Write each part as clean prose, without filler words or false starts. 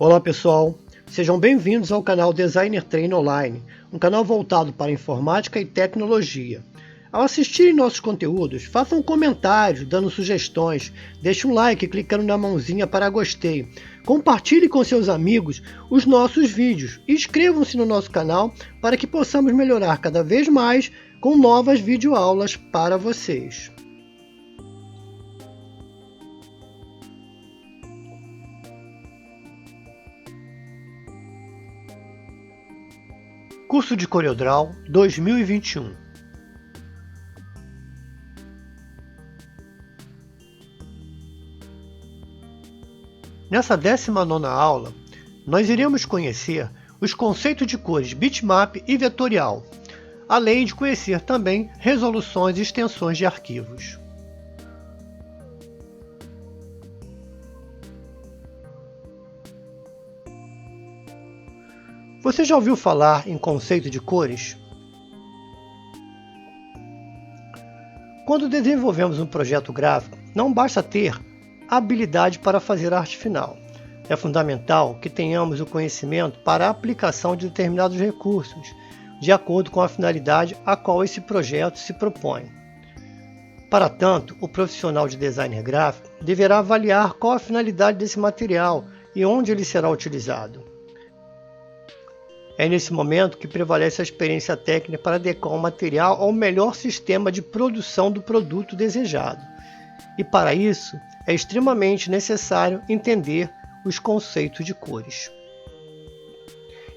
Olá pessoal, sejam bem-vindos ao canal Designer Trainer Online, um canal voltado para informática e tecnologia. Ao assistirem nossos conteúdos, façam comentários, dando sugestões, deixe um like clicando na mãozinha para gostei, compartilhe com seus amigos os nossos vídeos e inscrevam-se no nosso canal para que possamos melhorar cada vez mais com novas videoaulas para vocês. Curso de CorelDRAW 2021. Nessa 19ª aula, nós iremos conhecer os conceitos de cores bitmap e vetorial, além de conhecer também resoluções e extensões de arquivos. Você já ouviu falar em conceito de cores? Quando desenvolvemos um projeto gráfico, não basta ter habilidade para fazer arte final. É fundamental que tenhamos o conhecimento para a aplicação de determinados recursos, de acordo com a finalidade a qual esse projeto se propõe. Para tanto, o profissional de designer gráfico deverá avaliar qual a finalidade desse material e onde ele será utilizado. É nesse momento que prevalece a experiência técnica para adequar o material ao melhor sistema de produção do produto desejado. E para isso, é extremamente necessário entender os conceitos de cores.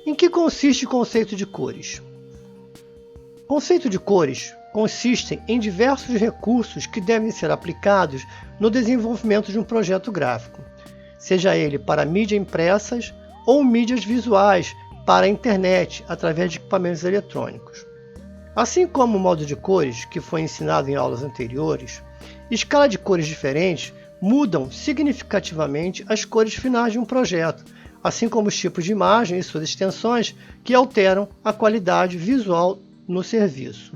Em que consiste o conceito de cores? O conceito de cores consiste em diversos recursos que devem ser aplicados no desenvolvimento de um projeto gráfico, seja ele para mídias impressas ou mídias visuais, para a internet, através de equipamentos eletrônicos. Assim como o modo de cores, que foi ensinado em aulas anteriores, escala de cores diferentes mudam significativamente as cores finais de um projeto, assim como os tipos de imagem e suas extensões que alteram a qualidade visual no serviço.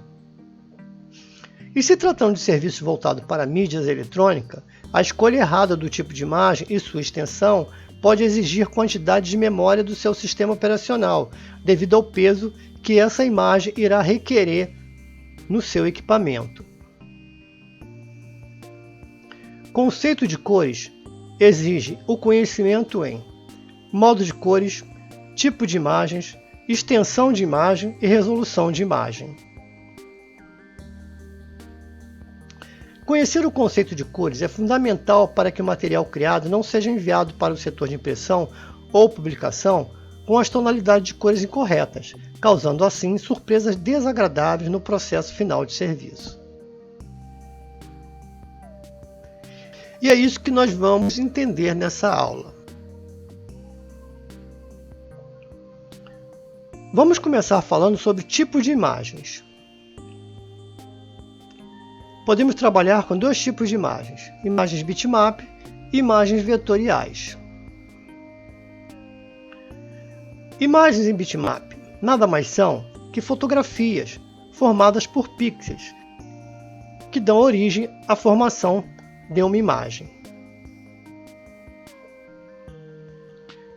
E se tratando de serviço voltado para mídias eletrônicas, a escolha errada do tipo de imagem e sua extensão pode exigir quantidade de memória do seu sistema operacional, devido ao peso que essa imagem irá requerer no seu equipamento. Conceito de cores exige o conhecimento em modo de cores, tipo de imagens, extensão de imagem e resolução de imagem. Conhecer o conceito de cores é fundamental para que o material criado não seja enviado para o setor de impressão ou publicação com as tonalidades de cores incorretas, causando assim surpresas desagradáveis no processo final de serviço. E é isso que nós vamos entender nessa aula. Vamos começar falando sobre tipos de imagens. Podemos trabalhar com dois tipos de imagens: imagens bitmap e imagens vetoriais. Imagens em bitmap nada mais são que fotografias formadas por pixels, que dão origem à formação de uma imagem.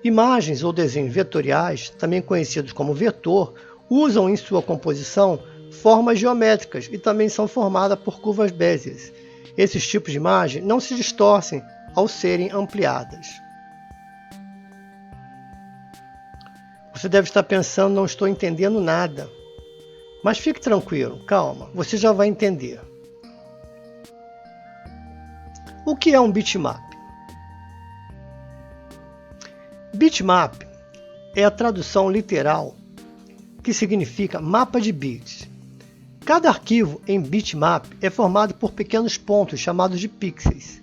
Imagens ou desenhos vetoriais, também conhecidos como vetor, usam em sua composição formas geométricas e também são formadas por curvas Bézier. Esses tipos de imagem não se distorcem ao serem ampliadas. Você deve estar pensando, não estou entendendo nada. Mas fique tranquilo, calma, você já vai entender. O que é um bitmap? Bitmap é a tradução literal que significa mapa de bits. Cada arquivo em bitmap é formado por pequenos pontos chamados de pixels.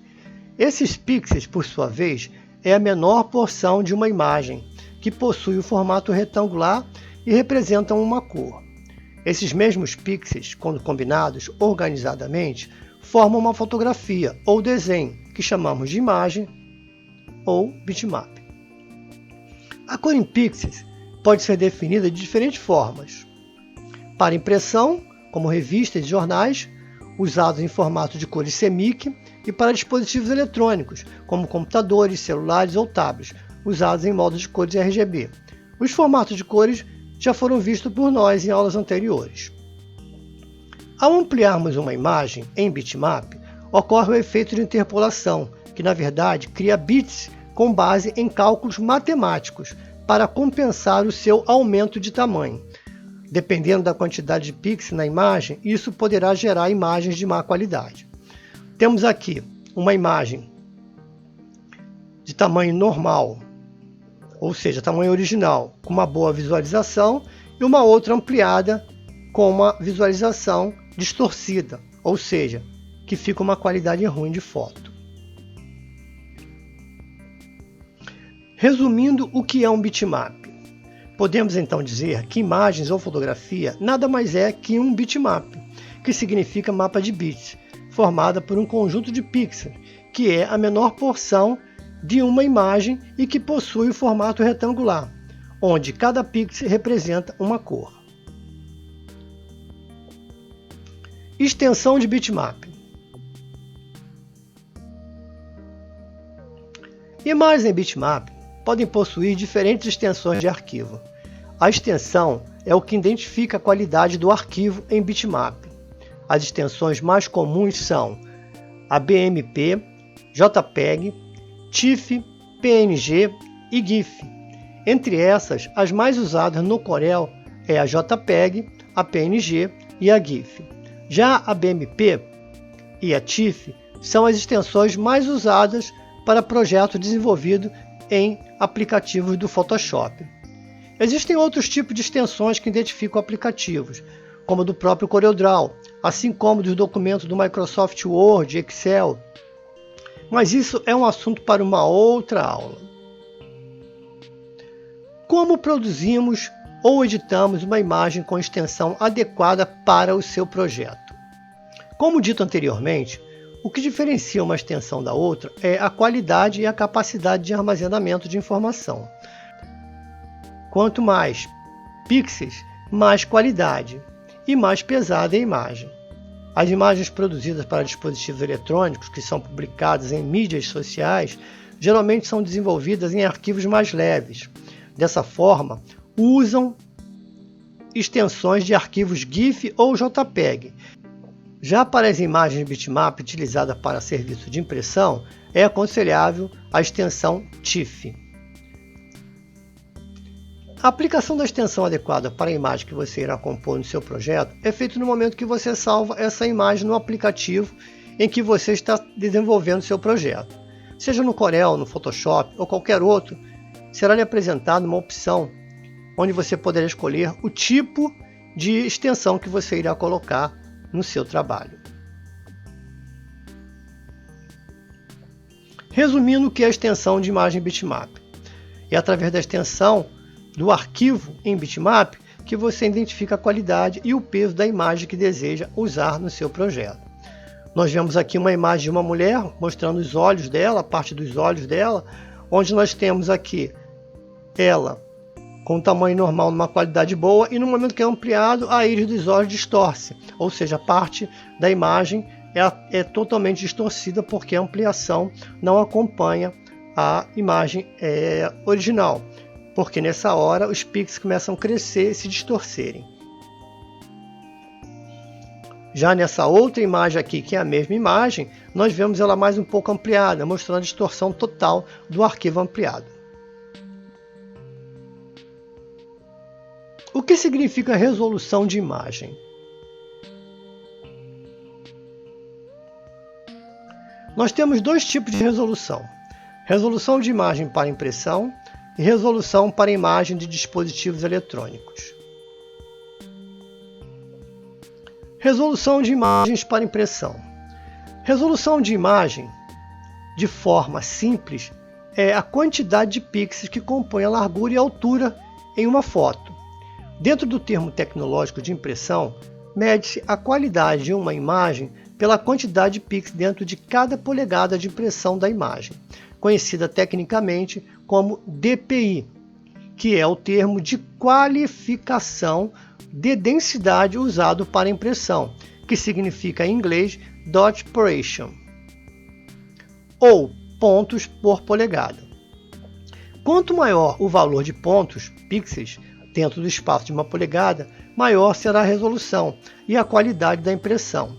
Esses pixels, por sua vez, é a menor porção de uma imagem, que possui o formato retangular e representam uma cor. Esses mesmos pixels, quando combinados organizadamente, formam uma fotografia ou desenho, que chamamos de imagem ou bitmap. A cor em pixels pode ser definida de diferentes formas. Para impressão, como revistas e jornais, usados em formato de cores CMYK, e para dispositivos eletrônicos, como computadores, celulares ou tablets, usados em modos de cores RGB. Os formatos de cores já foram vistos por nós em aulas anteriores. Ao ampliarmos uma imagem em bitmap, ocorre o efeito de interpolação, que na verdade cria bits com base em cálculos matemáticos para compensar o seu aumento de tamanho. Dependendo da quantidade de pixels na imagem, isso poderá gerar imagens de má qualidade. Temos aqui uma imagem de tamanho normal, ou seja, tamanho original, com uma boa visualização, e uma outra ampliada com uma visualização distorcida, ou seja, que fica uma qualidade ruim de foto. Resumindo o que é um bitmap, podemos então dizer que imagens ou fotografia nada mais é que um bitmap, que significa mapa de bits, formada por um conjunto de pixels, que é a menor porção de uma imagem e que possui o formato retangular, onde cada pixel representa uma cor. Extensão de bitmap. Imagens em bitmap podem possuir diferentes extensões de arquivo. A extensão é o que identifica a qualidade do arquivo em bitmap. As extensões mais comuns são a BMP, JPEG, TIFF, PNG e GIF. Entre essas, as mais usadas no Corel é a JPEG, a PNG e a GIF. Já a BMP e a TIFF são as extensões mais usadas para projetos desenvolvidos em aplicativos do Photoshop. Existem outros tipos de extensões que identificam aplicativos, como do próprio CorelDRAW, assim como dos documentos do Microsoft Word e Excel. Mas isso é um assunto para uma outra aula. Como produzimos ou editamos uma imagem com extensão adequada para o seu projeto? Como dito anteriormente, o que diferencia uma extensão da outra é a qualidade e a capacidade de armazenamento de informação. Quanto mais pixels, mais qualidade e mais pesada é a imagem. As imagens produzidas para dispositivos eletrônicos, que são publicadas em mídias sociais, geralmente são desenvolvidas em arquivos mais leves. Dessa forma, usam extensões de arquivos GIF ou JPEG. Já para as imagens bitmap utilizadas para serviço de impressão, é aconselhável a extensão TIFF. A aplicação da extensão adequada para a imagem que você irá compor no seu projeto é feita no momento que você salva essa imagem no aplicativo em que você está desenvolvendo seu projeto. Seja no Corel, no Photoshop ou qualquer outro, será lhe apresentada uma opção onde você poderá escolher o tipo de extensão que você irá colocar no seu trabalho. Resumindo o que é a extensão de imagem bitmap. É através da extensão do arquivo em bitmap que você identifica a qualidade e o peso da imagem que deseja usar no seu projeto. Nós vemos aqui uma imagem de uma mulher mostrando os olhos dela, a parte dos olhos dela, onde nós temos aqui ela com tamanho normal numa qualidade boa e no momento que é ampliado a íris dos olhos distorce, ou seja, a parte da imagem é totalmente distorcida porque a ampliação não acompanha a imagem original, porque nessa hora os pixels começam a crescer e se distorcerem. Já nessa outra imagem aqui, que é a mesma imagem, nós vemos ela mais um pouco ampliada, mostrando a distorção total do arquivo ampliado. O que significa resolução de imagem? Nós temos dois tipos de resolução: resolução de imagem para impressão e resolução para imagem de dispositivos eletrônicos. Resolução de imagens para impressão. Resolução de imagem, de forma simples, é a quantidade de pixels que compõe a largura e a altura em uma foto. Dentro do termo tecnológico de impressão, mede-se a qualidade de uma imagem pela quantidade de pixels dentro de cada polegada de impressão da imagem, conhecida tecnicamente como DPI, que é o termo de qualificação de densidade usado para impressão, que significa em inglês dot per inch, ou pontos por polegada. Quanto maior o valor de pontos, pixels, dentro do espaço de 1 polegada, maior será a resolução e a qualidade da impressão.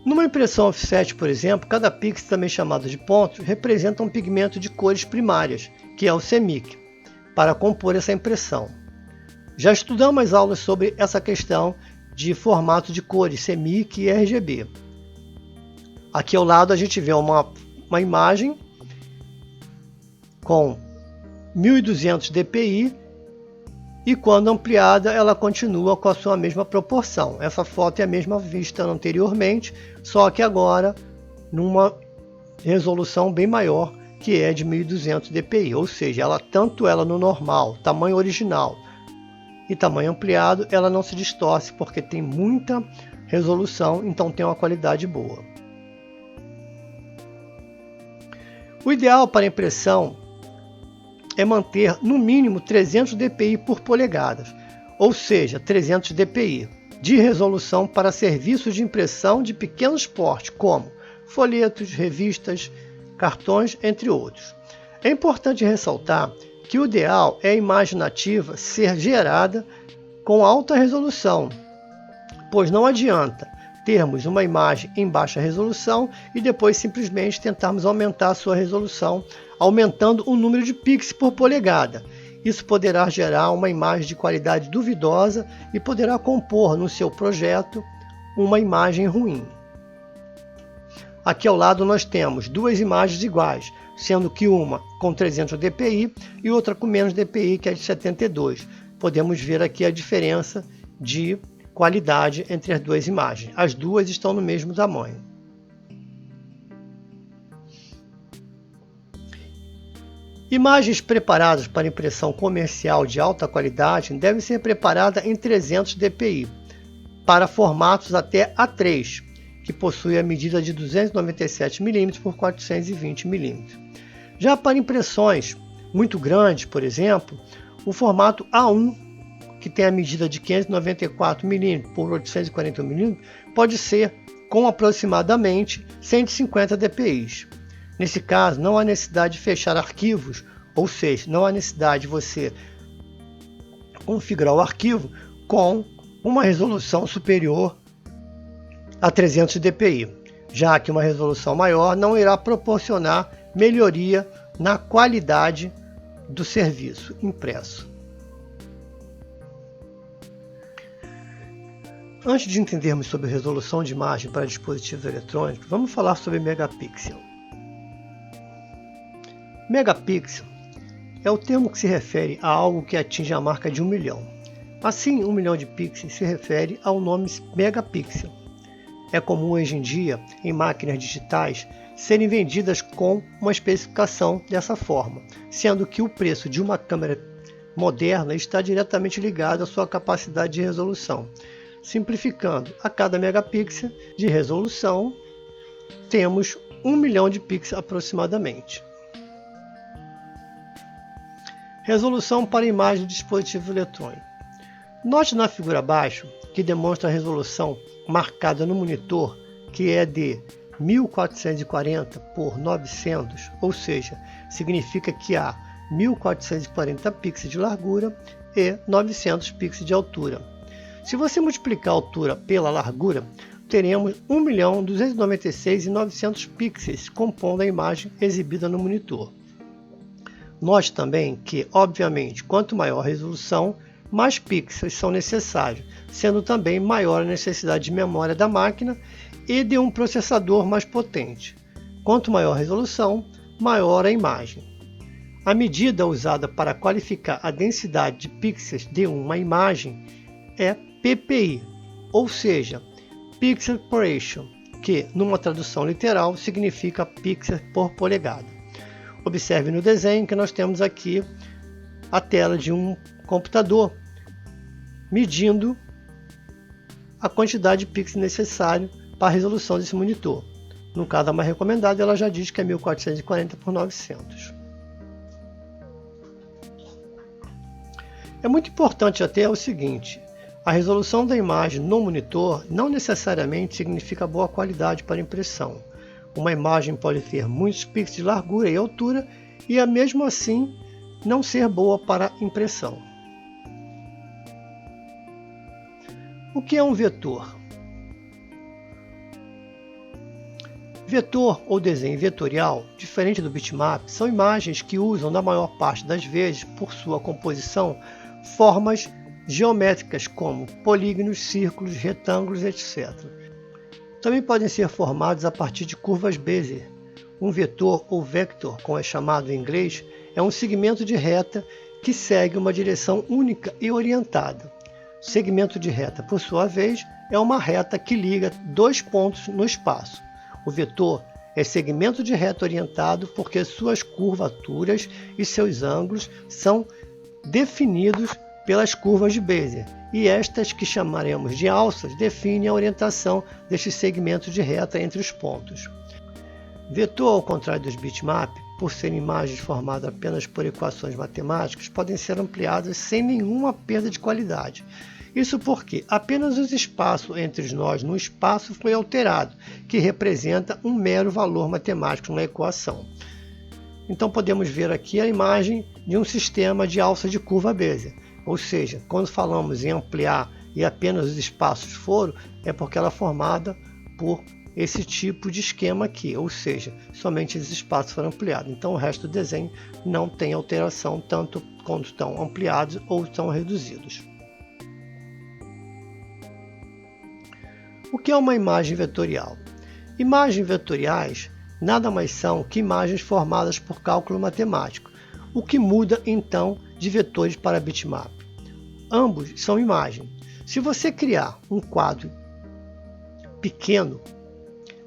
Numa impressão offset, por exemplo, cada pixel, também chamado de pontos, representa um pigmento de cores primárias, que é o CMYK, para compor essa impressão. Já estudamos aulas sobre essa questão de formato de cores, CMYK e RGB. Aqui ao lado a gente vê uma imagem com 1200 dpi e quando ampliada ela continua com a sua mesma proporção. Essa foto é a mesma vista anteriormente, só que agora numa resolução bem maior, que é de 1200 dpi, ou seja, tanto ela no normal, tamanho original e tamanho ampliado, ela não se distorce porque tem muita resolução, então tem uma qualidade boa. O ideal para impressão é manter no mínimo 300 dpi por polegada, ou seja, 300 dpi de resolução para serviços de impressão de pequenos porte, como folhetos, revistas, cartões, entre outros. É importante ressaltar que o ideal é a imagem nativa ser gerada com alta resolução, pois não adianta termos uma imagem em baixa resolução e depois simplesmente tentarmos aumentar a sua resolução, aumentando o número de pixels por polegada. Isso poderá gerar uma imagem de qualidade duvidosa e poderá compor no seu projeto uma imagem ruim. Aqui ao lado nós temos duas imagens iguais, sendo que uma com 300 dpi e outra com menos dpi, que é de 72. Podemos ver aqui a diferença de qualidade entre as duas imagens. As duas estão no mesmo tamanho. Imagens preparadas para impressão comercial de alta qualidade devem ser preparadas em 300 dpi para formatos até A3, que possui a medida de 297 mm por 420 mm. Já para impressões muito grandes, por exemplo, o formato A1, que tem a medida de 594 mm por 840 mm, pode ser com aproximadamente 150 dpi. Nesse caso, não há necessidade de fechar arquivos, ou seja, não há necessidade de você configurar o arquivo com uma resolução superior a 300 dpi, já que uma resolução maior não irá proporcionar melhoria na qualidade do serviço impresso. Antes de entendermos sobre resolução de imagem para dispositivos eletrônicos, vamos falar sobre megapixel. Megapixel é o termo que se refere a algo que atinge a marca de 1 milhão. Assim, 1 milhão de pixels se refere ao nome megapixel. É comum hoje em dia, em máquinas digitais, serem vendidas com uma especificação dessa forma, sendo que o preço de uma câmera moderna está diretamente ligado à sua capacidade de resolução. Simplificando, a cada megapixel de resolução, temos 1 milhão de pixels aproximadamente. Resolução para imagem de dispositivo eletrônico. Note na figura abaixo que demonstra a resolução marcada no monitor, que é de 1440 por 900, ou seja, significa que há 1440 pixels de largura e 900 pixels de altura. Se você multiplicar a altura pela largura, teremos 1.296.900 pixels compondo a imagem exibida no monitor. Note também que, obviamente, quanto maior a resolução, mais pixels são necessários, sendo também maior a necessidade de memória da máquina e de um processador mais potente. Quanto maior a resolução, maior a imagem. A medida usada para qualificar a densidade de pixels de uma imagem é PPI, ou seja, Pixel per Ratio, que, numa tradução literal, significa pixels por polegada. Observe no desenho que nós temos aqui a tela de um computador medindo a quantidade de pixels necessário para a resolução desse monitor. No caso, a mais recomendada, ela já diz que é 1440 por 900. É muito importante até o seguinte: a resolução da imagem no monitor não necessariamente significa boa qualidade para impressão. Uma imagem pode ter muitos pixels de largura e altura e mesmo assim não ser boa para impressão. O que é um vetor? Vetor ou desenho vetorial, diferente do bitmap, são imagens que usam, na maior parte das vezes, por sua composição, formas geométricas como polígonos, círculos, retângulos, etc. Também podem ser formados a partir de curvas Bezier. Um vetor ou vector, como é chamado em inglês, é um segmento de reta que segue uma direção única e orientada. O segmento de reta, por sua vez, é uma reta que liga dois pontos no espaço. O vetor é segmento de reta orientado porque suas curvaturas e seus ângulos são definidos pelas curvas de Bezier, e estas, que chamaremos de alças, definem a orientação destes segmentos de reta entre os pontos. Vetor, ao contrário dos bitmap, por serem imagens formadas apenas por equações matemáticas, podem ser ampliadas sem nenhuma perda de qualidade. Isso porque apenas o espaço entre os nós no espaço foi alterado, que representa um mero valor matemático na equação. Então podemos ver aqui a imagem de um sistema de alça de curva Bezier. Ou seja, quando falamos em ampliar e apenas os espaços foram, é porque ela é formada por esse tipo de esquema aqui, ou seja, somente esses espaços foram ampliados. Então o resto do desenho não tem alteração, tanto quando estão ampliados ou estão reduzidos. O que é uma imagem vetorial? Imagens vetoriais nada mais são que imagens formadas por cálculo matemático, o que muda então de vetores para bitmap. Ambos são imagens. Se você criar um quadro pequeno,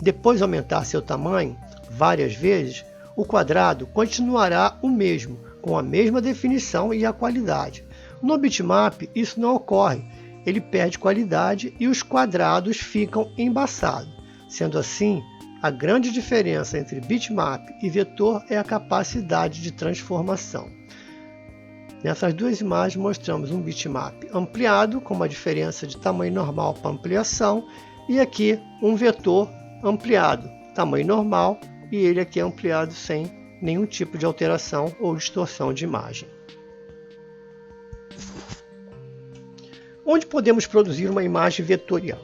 depois aumentar seu tamanho várias vezes, o quadrado continuará o mesmo, com a mesma definição e a qualidade. No bitmap isso não ocorre. Ele perde qualidade e os quadrados ficam embaçados. Sendo assim, a grande diferença entre bitmap e vetor é a capacidade de transformação. Nessas duas imagens mostramos um bitmap ampliado, com uma diferença de tamanho normal para ampliação, e aqui um vetor ampliado, tamanho normal, e ele aqui é ampliado sem nenhum tipo de alteração ou distorção de imagem. Onde podemos produzir uma imagem vetorial?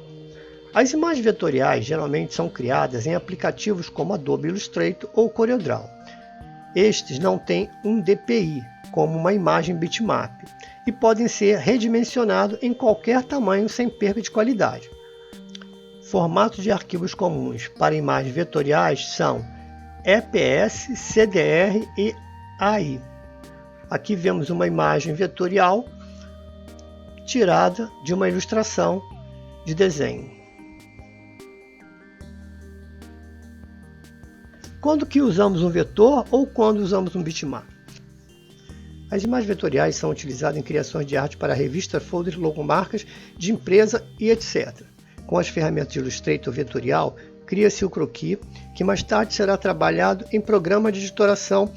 As imagens vetoriais geralmente são criadas em aplicativos como Adobe Illustrator ou CorelDRAW. Estes não têm um DPI, como uma imagem bitmap, e podem ser redimensionados em qualquer tamanho sem perda de qualidade. Formatos de arquivos comuns para imagens vetoriais são EPS, CDR e AI. Aqui vemos uma imagem vetorial tirada de uma ilustração de desenho. Quando que usamos um vetor ou quando usamos um bitmap? As imagens vetoriais são utilizadas em criações de arte para revistas, folders, logomarcas de empresa e etc. Com as ferramentas de Illustrator vetorial, cria-se o croquis, que mais tarde será trabalhado em programa de editoração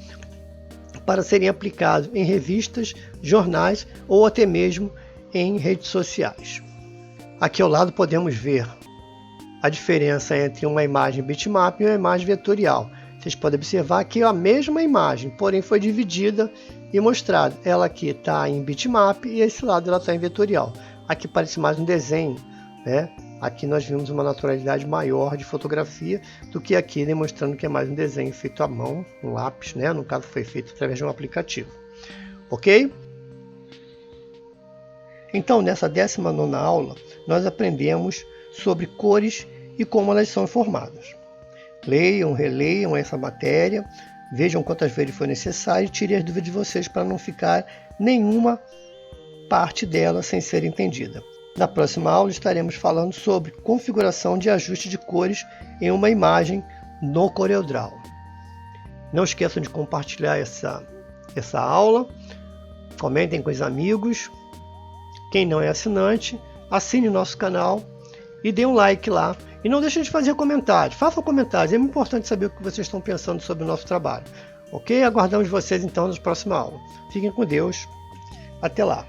para serem aplicados em revistas, jornais ou até mesmo em redes sociais. Aqui ao lado podemos ver a diferença entre uma imagem bitmap e uma imagem vetorial. Vocês podem observar que é a mesma imagem, porém foi dividida e mostrada. Ela aqui está em bitmap e esse lado ela está em vetorial. Aqui parece mais um desenho, né? Aqui nós vimos uma naturalidade maior de fotografia do que aqui, demonstrando que é mais um desenho feito à mão, um lápis, né? No caso foi feito através de um aplicativo. Ok? Então, nessa 19ª aula, nós aprendemos sobre cores e como elas são formadas. Leiam, releiam essa matéria, vejam quantas vezes for necessário e tirem as dúvidas de vocês para não ficar nenhuma parte dela sem ser entendida. Na próxima aula estaremos falando sobre configuração de ajuste de cores em uma imagem no CorelDRAW. Não esqueçam de compartilhar essa aula, comentem com os amigos. Quem não é assinante, assine o nosso canal e dê um like lá. E não deixem de fazer comentários. Façam comentários, é muito importante saber o que vocês estão pensando sobre o nosso trabalho. Ok? Aguardamos vocês então na próxima aula. Fiquem com Deus. Até lá.